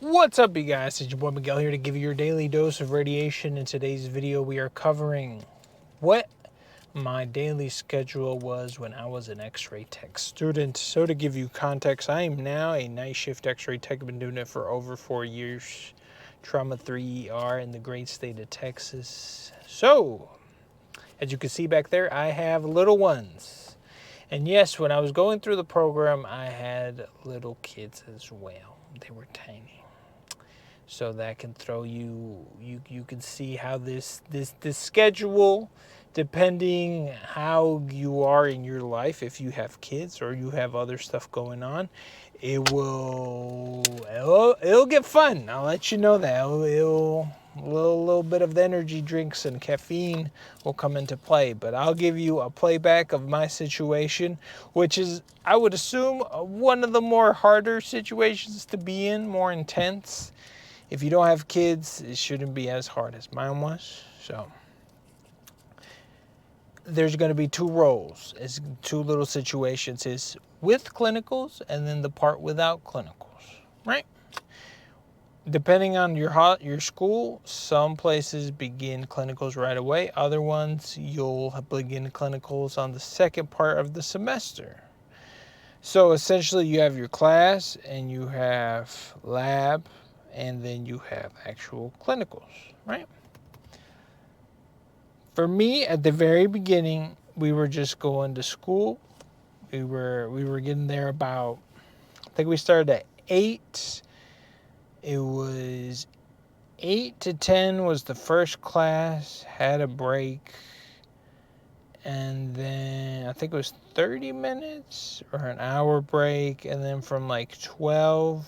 What's up, you guys? It's your boy Miguel here to give you your daily dose of radiation. In today's video, we are covering what my daily schedule was when I was an X-ray tech student. So to give you context, I am now a night shift X-ray tech. I've been doing it for over 4 years. Trauma 3 ER in the great state of Texas. So, as you can see back there, I have little ones. And yes, when I was going through the program, I had little kids as well. They were tiny. So that can throw you can see how this schedule, depending how you are in your life, if you have kids or you have other stuff going on, it'll get fun. I'll let you know that. A little bit of the energy drinks and caffeine will come into play, but I'll give you a playback of my situation, which is, I would assume, one of the more harder situations to be in, more intense. If you don't have kids, it shouldn't be as hard as mine was. So there's going to be two roles. It's two little situations. It's with clinicals and then the part without clinicals, right? Depending on your school, some places begin clinicals right away. Other ones, you'll begin clinicals on the second part of the semester. So essentially, you have your class and you have lab, and then you have actual clinicals, right? For me, at the very beginning, we were just going to school. We were getting there about, I think we started at 8. It was 8 to 10 was the first class, had a break, and then I think it was 30 minutes or an hour break, and then from like 12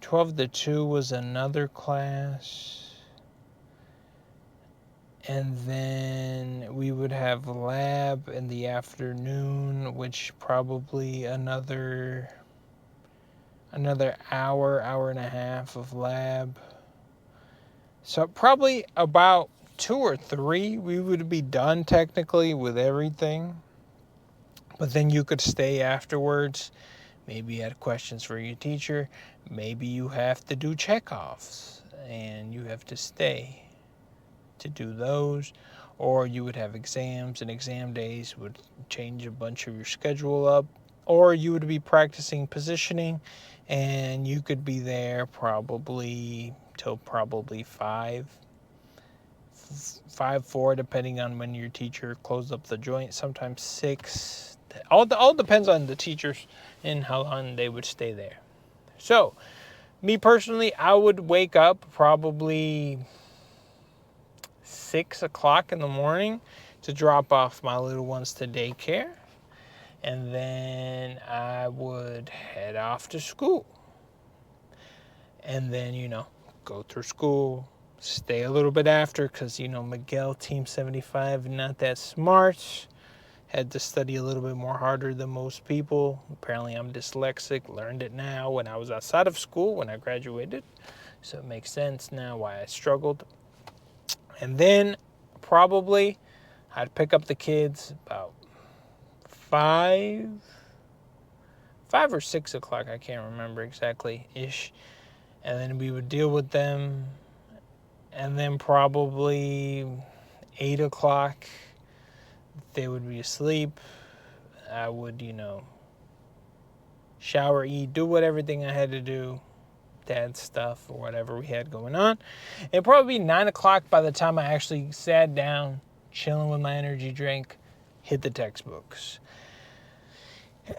to 2 was another class. And then we would have lab in the afternoon, which probably another hour and a half of lab. So probably about 2 or 3 we would be done technically with everything. But then you could stay afterwards. Maybe you had questions for your teacher. Maybe you have to do checkoffs and you have to stay to do those. Or you would have exams, and exam days would change a bunch of your schedule up. Or you would be practicing positioning and you could be there probably till probably 5, 4, depending on when your teacher closed up the joint. Sometimes 6. All depends on the teachers and how long they would stay there. So, me personally, I would wake up probably 6 o'clock in the morning to drop off my little ones to daycare. And then I would head off to school. And then, go through school, stay a little bit after, because, Miguel, Team 75, not that smart. Had to study a little bit more harder than most people. Apparently I'm dyslexic. Learned it now when I was outside of school, when I graduated. So it makes sense now why I struggled. And then probably I'd pick up the kids about 5 or 6 o'clock. I can't remember exactly-ish. And then we would deal with them. And then probably 8 o'clock, they would be asleep. I would, shower, eat, do everything I had to do, dad stuff or whatever we had going on. It'd probably be 9 o'clock by the time I actually sat down, chilling with my energy drink, hit the textbooks.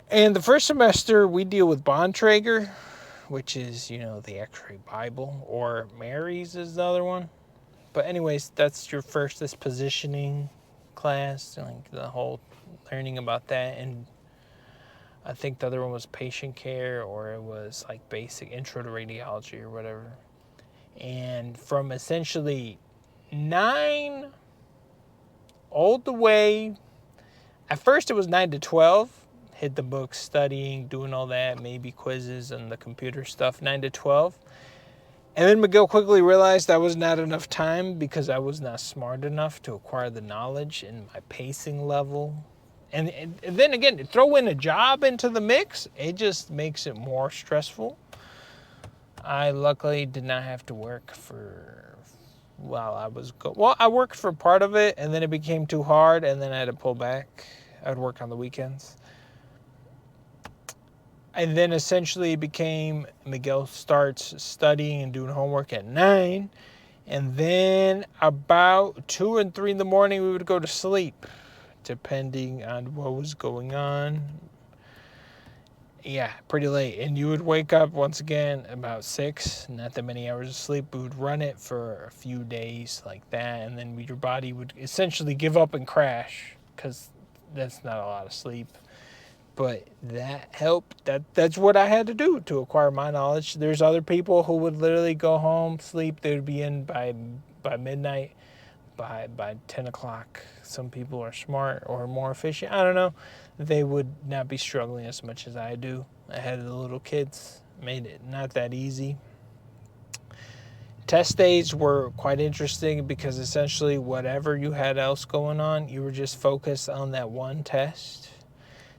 And the first semester, we deal with Bontrager, which is, the X-ray Bible, or Mary's is the other one. But anyways, that's your first, this positioning class, like the whole learning about that. And I think the other one was patient care, or it was like basic intro to radiology or whatever. And from essentially 9 all the way, at first it was 9 to 12, hit the books, studying, doing all that, maybe quizzes and the computer stuff, 9 to 12. And then Miguel quickly realized that was not enough time because I was not smart enough to acquire the knowledge in my pacing level. And then again, throw in a job into the mix, it just makes it more stressful. I luckily did not have to work while I was well, I worked for part of it, and then it became too hard, and then I had to pull back. I would work on the weekends. And then essentially it became Miguel starts studying and doing homework at 9. And then about 2 and 3 in the morning, we would go to sleep, depending on what was going on. Yeah, pretty late. And you would wake up once again about 6, not that many hours of sleep. We would run it for a few days like that. And then your body would essentially give up and crash because that's not a lot of sleep. But that helped. That's what I had to do to acquire my knowledge. There's other people who would literally go home, sleep. They would be in by midnight, by 10 o'clock. Some people are smart or more efficient. I don't know. They would not be struggling as much as I do. I had the little kids. Made it not that easy. Test days were quite interesting because essentially whatever you had else going on, you were just focused on that one test.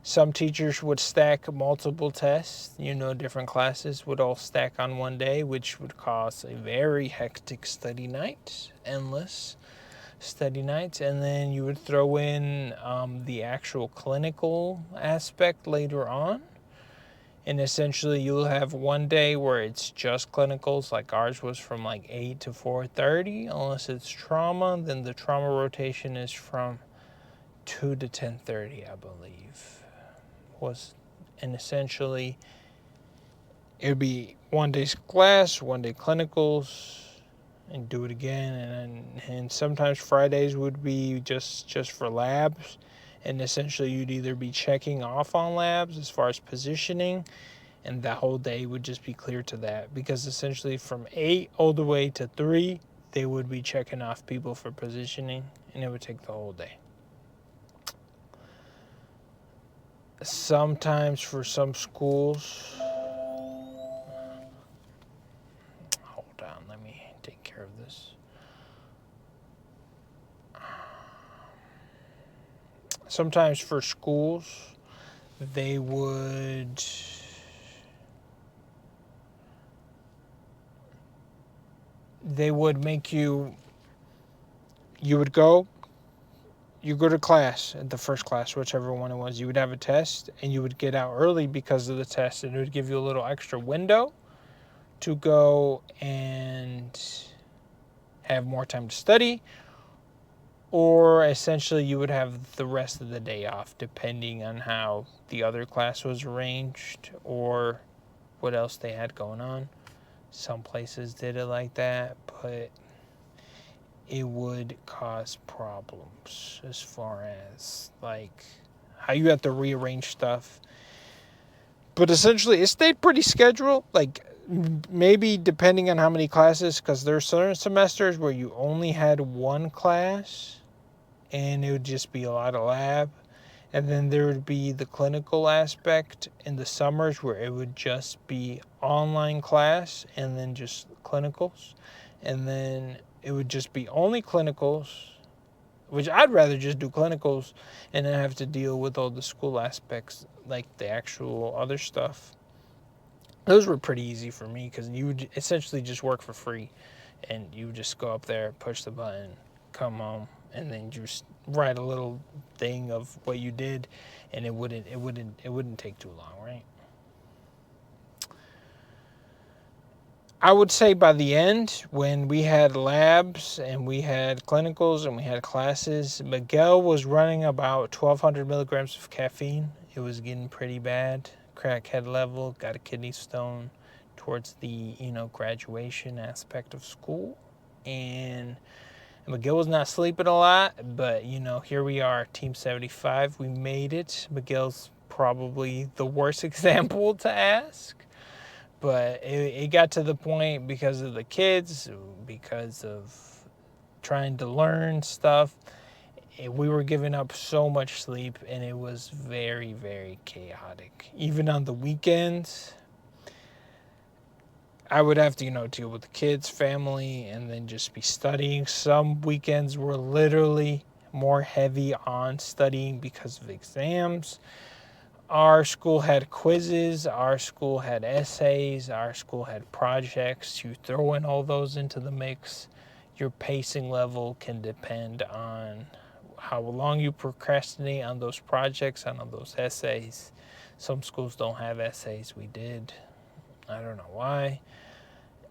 Some teachers would stack multiple tests. Different classes would all stack on one day, which would cause a very hectic study night, endless study nights. And then you would throw in the actual clinical aspect later on. And essentially you'll have one day where it's just clinicals, like ours was from like 8 to 4:30. Unless it's trauma, then the trauma rotation is from 2 to 10:30, I believe. And essentially it would be one day's class, one day clinicals, and do it again. And sometimes Fridays would be just for labs, and essentially you'd either be checking off on labs as far as positioning, and that whole day would just be clear to that, because essentially from 8 all the way to 3 they would be checking off people for positioning, and it would take the whole day. Sometimes for some schools, hold on, let me take care of this. Sometimes for schools, they would make you would go to class, at the first class, whichever one it was. You would have a test, and you would get out early because of the test, and it would give you a little extra window to go and have more time to study, or essentially you would have the rest of the day off, depending on how the other class was arranged or what else they had going on. Some places did it like that, but it would cause problems as far as like how you have to rearrange stuff. But essentially it stayed pretty scheduled, like maybe depending on how many classes, because there's certain semesters where you only had one class and it would just be a lot of lab. And then there would be the clinical aspect in the summers where it would just be online class and then just clinicals. And then it would just be only clinicals, which I'd rather just do clinicals and then have to deal with all the school aspects, like the actual other stuff. Those were pretty easy for me because you would essentially just work for free, and you would just go up there, push the button, come home, and then just write a little thing of what you did, and it wouldn't take too long, right? I would say by the end, when we had labs and we had clinicals and we had classes, Miguel was running about 1,200 milligrams of caffeine. It was getting pretty bad. Crackhead level, got a kidney stone towards the, graduation aspect of school. And Miguel was not sleeping a lot, but, here we are, Team 75. We made it. Miguel's probably the worst example to ask. But it got to the point because of the kids, because of trying to learn stuff. We were giving up so much sleep, and it was very, very chaotic. Even on the weekends, I would have to, deal with the kids, family, and then just be studying. Some weekends were literally more heavy on studying because of exams. Our school had quizzes, our school had essays, our school had projects. You throw in all those into the mix, your pacing level can depend on how long you procrastinate on those projects and on those essays. Some schools don't have essays, we did. I don't know why.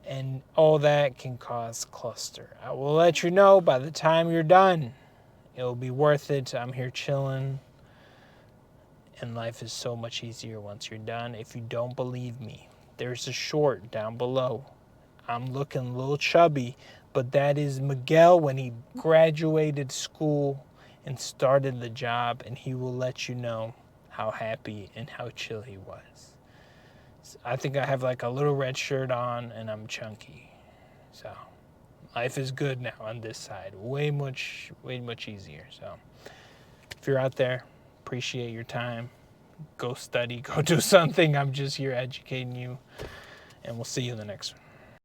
And all that can cause cluster. I will let you know by the time you're done. It'll be worth it. I'm here chilling. And life is so much easier once you're done. If you don't believe me, there's a short down below. I'm looking a little chubby, but that is Miguel when he graduated school and started the job, and he will let you know how happy and how chill he was. I think I have like a little red shirt on and I'm chunky. So life is good now on this side. Way much easier. So if you're out there, appreciate your time. Go study, go do something. I'm just here educating you. And we'll see you in the next one.